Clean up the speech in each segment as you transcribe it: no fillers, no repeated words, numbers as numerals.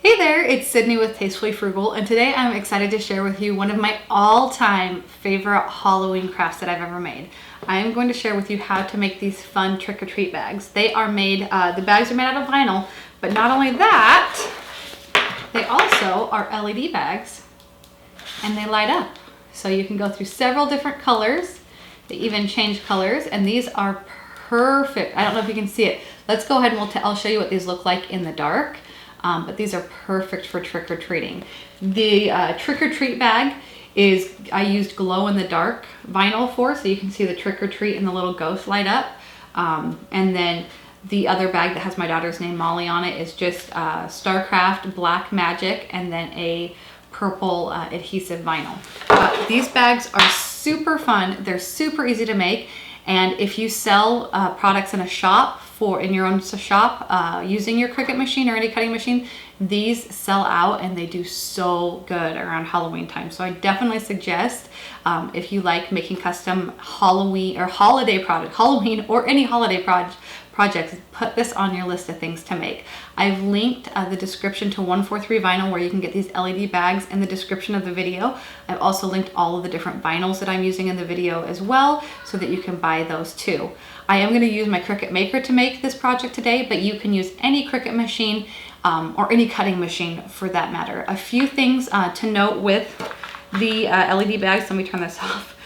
Hey there, it's Sydney with Tastefully Frugal, and today I'm excited to share with you one of my all-time favorite Halloween crafts that I've ever made. I am going to share with you how to make these fun trick-or-treat bags. They are made, the bags are made out of vinyl, but not only that, they also are LED bags, and they light up. So you can go through several different colors. They even change colors, and these are perfect. I don't know if you can see it. Let's go ahead and I'll show you what these look like in the dark. But these are perfect for trick-or-treating. The trick-or-treat bag is, I used glow-in-the-dark vinyl for, so you can see the trick-or-treat and the little ghost light up. And then the other bag that has my daughter's name, Molly, on it is just Starcraft Black Magic and then a purple adhesive vinyl. These bags are super fun. They're super easy to make. And if you sell products in a shop, in your own shop, using your Cricut machine or any cutting machine, these sell out and they do so good around Halloween time. So I definitely suggest, if you like making custom Halloween or holiday product, Halloween or any holiday projects, put this on your list of things to make. I've linked the description to 143 Vinyl where you can get these LED bags in the description of the video. I've also linked all of the different vinyls that I'm using in the video as well so that you can buy those too. I am going to use my Cricut Maker to make this project today, but you can use any Cricut machine or any cutting machine for that matter. A few things to note with the LED bags. Let me turn this off.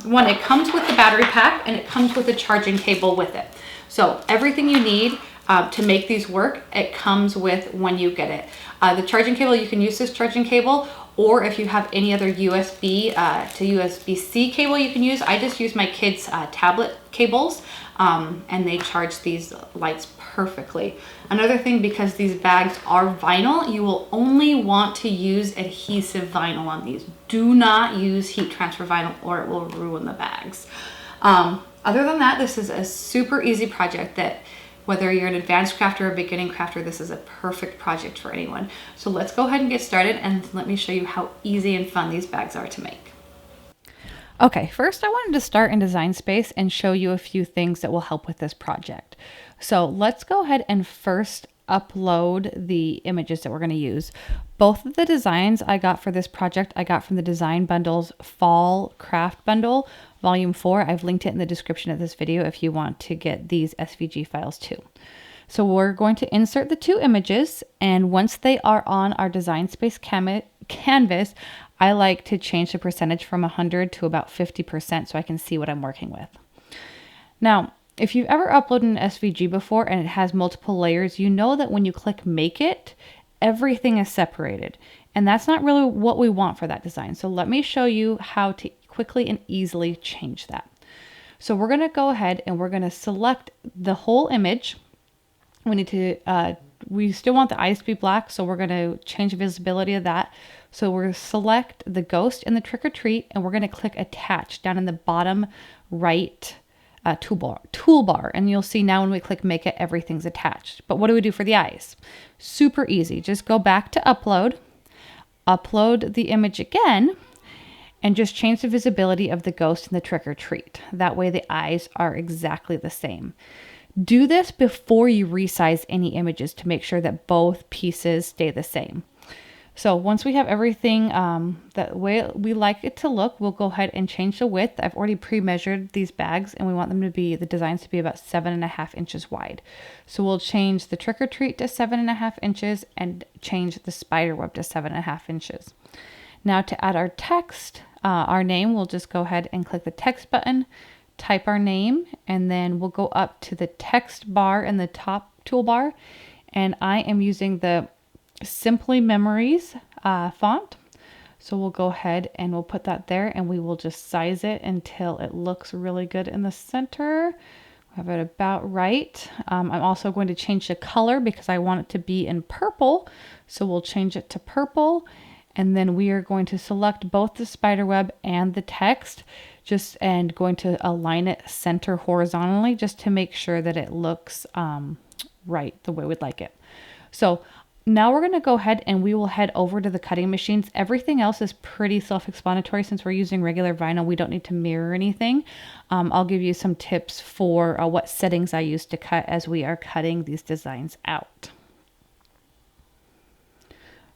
One, it comes with the battery pack and it comes with a charging cable with it. So everything you need to make these work, it comes with when you get it. The charging cable, you can use this charging cable, or if you have any other USB to USB-C cable you can use. I just use my kids' tablet cables and they charge these lights perfectly. Another thing, because these bags are vinyl, you will only want to use adhesive vinyl on these. Do not use heat transfer vinyl or it will ruin the bags. Other than that, this is a super easy project that whether you're an advanced crafter or a beginning crafter, this is a perfect project for anyone. So let's go ahead and get started and let me show you how easy and fun these bags are to make. Okay, first I wanted to start in Design Space and show you a few things that will help with this project. So let's go ahead and first upload the images that we're going to use. Both of the designs I got for this project, I got from the Design Bundle's Fall Craft Bundle, Volume 4. I've linked it in the description of this video if you want to get these SVG files too. So we're going to insert the two images, and once they are on our Design Space canvas, I like to change the percentage from 100 to about 50% so I can see what I'm working with. Now, if you've ever uploaded an SVG before and it has multiple layers, you know that when you click Make It, everything is separated. And that's not really what we want for that design. So let me show you how to quickly and easily change that. So we're going to go ahead and we're going to select the whole image. We need to, we still want the eyes to be black, so we're going to change the visibility of that. So we're going to select the ghost and the trick or treat, and we're going to click Attach down in the bottom right toolbar, and you'll see now when we click Make It, everything's attached. But what do we do for the eyes? Super easy. Just go back to upload the image again, and just change the visibility of the ghost and the trick or treat. That way the eyes are exactly the same. Do this before you resize any images to make sure that both pieces stay the same. So once we have everything that way we like it to look, we'll go ahead and change the width. I've already pre-measured these bags and we want them to be, the designs to be about 7.5 inches wide. So we'll change the trick or treat to 7.5 inches and change the spider web to 7.5 inches. Now to add our text, our name, we'll just go ahead and click the text button, type our name, and then we'll go up to the text bar in the top toolbar. And I am using the Simply Memories font. So we'll go ahead and we'll put that there and we will just size it until it looks really good in the center. We have it about right. I'm also going to change the color because I want it to be in purple. So we'll change it to purple. And then we are going to select both the spider web and the text and going to align it center horizontally just to make sure that it looks right the way we'd like it. So now we're going to go ahead and we will head over to the cutting machines. Everything else is pretty self-explanatory since we're using regular vinyl. We don't need to mirror anything. I'll give you some tips for what settings I use to cut as we are cutting these designs out.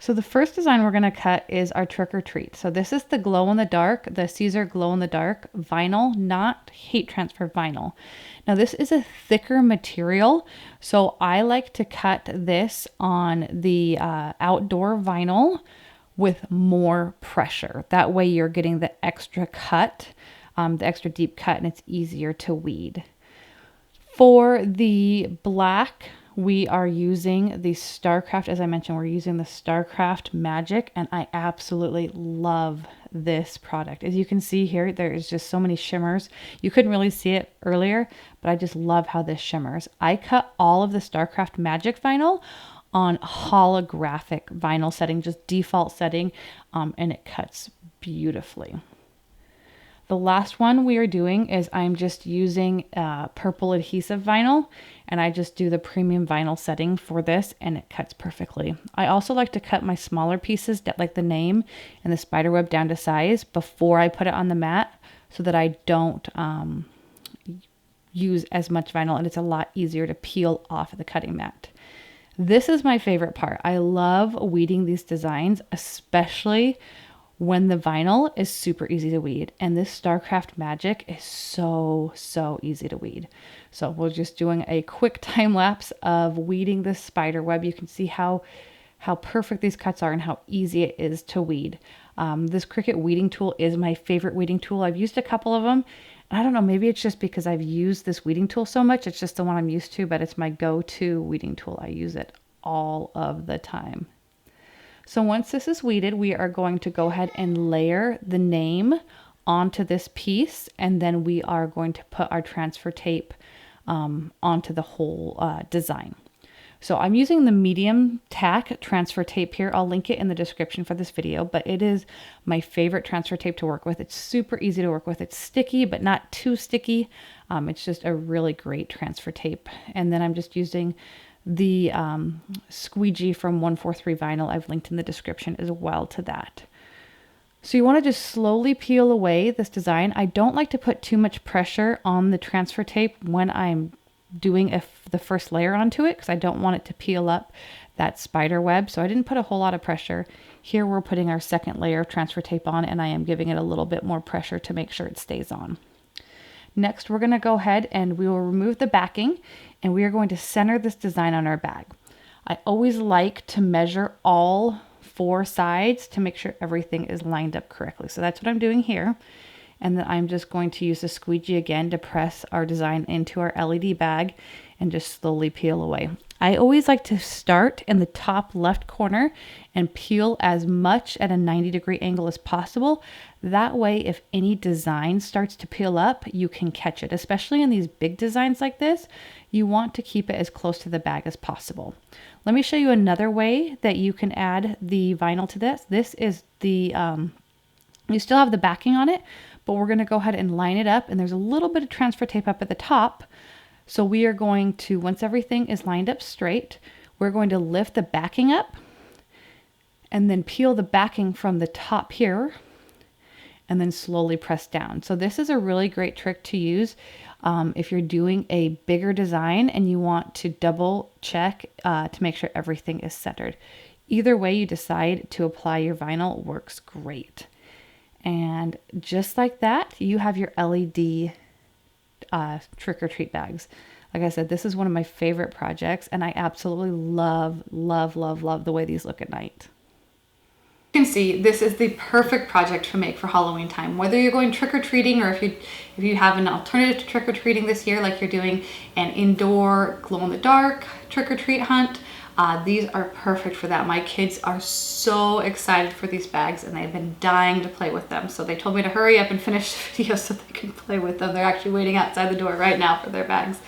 So the first design we're going to cut is our trick or treat. So this is the glow in the dark, the Caesar glow in the dark vinyl, not heat transfer vinyl. Now this is a thicker material, so I like to cut this on the outdoor vinyl with more pressure. That way you're getting the extra cut, the extra deep cut, and it's easier to weed. For the black, we are using the StarCraft. As I mentioned, we're using the StarCraft Magic, and I absolutely love this product. As you can see here, there is just so many shimmers. You couldn't really see it earlier, but I just love how this shimmers. I cut all of the StarCraft Magic vinyl on holographic vinyl setting, just default setting, and it cuts beautifully. The last one we are doing is I'm just using purple adhesive vinyl, and I just do the premium vinyl setting for this, and it cuts perfectly. I also like to cut my smaller pieces, like the name and the spider web, down to size before I put it on the mat, so that I don't use as much vinyl, and it's a lot easier to peel off the cutting mat. This is my favorite part. I love weeding these designs, especially when the vinyl is super easy to weed, and this StarCraft Magic is so easy to weed. So we're just doing a quick time lapse of weeding this spider web. You can see how perfect these cuts are and how easy it is to weed. This Cricut weeding tool is my favorite weeding tool. I've used a couple of them. I don't know, maybe it's just because I've used this weeding tool so much. It's just the one I'm used to, but it's my go-to weeding tool. I use it all of the time. So once this is weeded, we are going to go ahead and layer the name onto this piece, and then we are going to put our transfer tape onto the whole design. So I'm using the medium tack transfer tape here. I'll link it in the description for this video, but it is my favorite transfer tape to work with. It's super easy to work with. It's sticky, but not too sticky. It's just a really great transfer tape. And then I'm just using the squeegee from 143 Vinyl. I've linked in the description as well to that. So you want to just slowly peel away this design. I don't like to put too much pressure on the transfer tape when I'm doing the first layer onto it, because I don't want it to peel up that spider web. So I didn't put a whole lot of pressure. Here we're putting our second layer of transfer tape on, and I am giving it a little bit more pressure to make sure it stays on. Next, we're going to go ahead and we will remove the backing, and we are going to center this design on our bag. I always like to measure all 4 sides to make sure everything is lined up correctly. So that's what I'm doing here. And then I'm just going to use the squeegee again to press our design into our LED bag and just slowly peel away. I always like to start in the top left corner and peel as much at a 90-degree angle as possible. That way, if any design starts to peel up, you can catch it. Especially in these big designs like this, you want to keep it as close to the bag as possible. Let me show you another way that you can add the vinyl to this. This is the, you still have the backing on it, but we're going to go ahead and line it up, and there's a little bit of transfer tape up at the top. So we are going to, once everything is lined up straight, we're going to lift the backing up and then peel the backing from the top here and then slowly press down. So this is a really great trick to use if you're doing a bigger design and you want to double check to make sure everything is centered. Either way you decide to apply your vinyl works great. And just like that, you have your LED trick-or-treat bags. Like I said, this is one of my favorite projects, and I absolutely love the way these look at night. You can see this is the perfect project to make for Halloween time. Whether you're going trick-or-treating, or if you have an alternative to trick-or-treating this year, like you're doing an indoor glow-in-the-dark trick-or-treat hunt, these are perfect for that. My kids are so excited for these bags, and they've been dying to play with them. So they told me to hurry up and finish the video so they can play with them. They're actually waiting outside the door right now for their bags.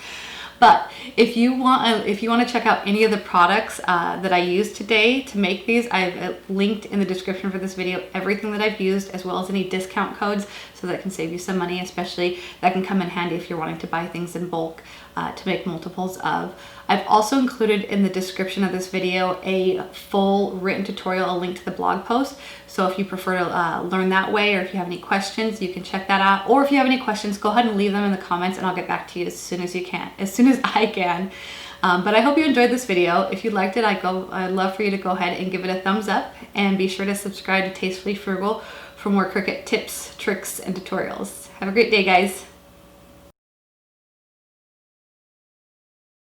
But if you want to check out any of the products that I used today to make these, I've linked in the description for this video everything that I've used, as well as any discount codes, so that can save you some money, especially that can come in handy if you're wanting to buy things in bulk to make multiples of. I've also included in the description of this video a full written tutorial, a link to the blog post. So if you prefer to learn that way, or if you have any questions, you can check that out. Or if you have any questions, go ahead and leave them in the comments, and I'll get back to you as soon as I can. But I hope you enjoyed this video. If you liked it, I'd love for you to go ahead and give it a thumbs up, and be sure to subscribe to Tastefully Frugal for more Cricut tips, tricks, and tutorials. Have a great day, guys.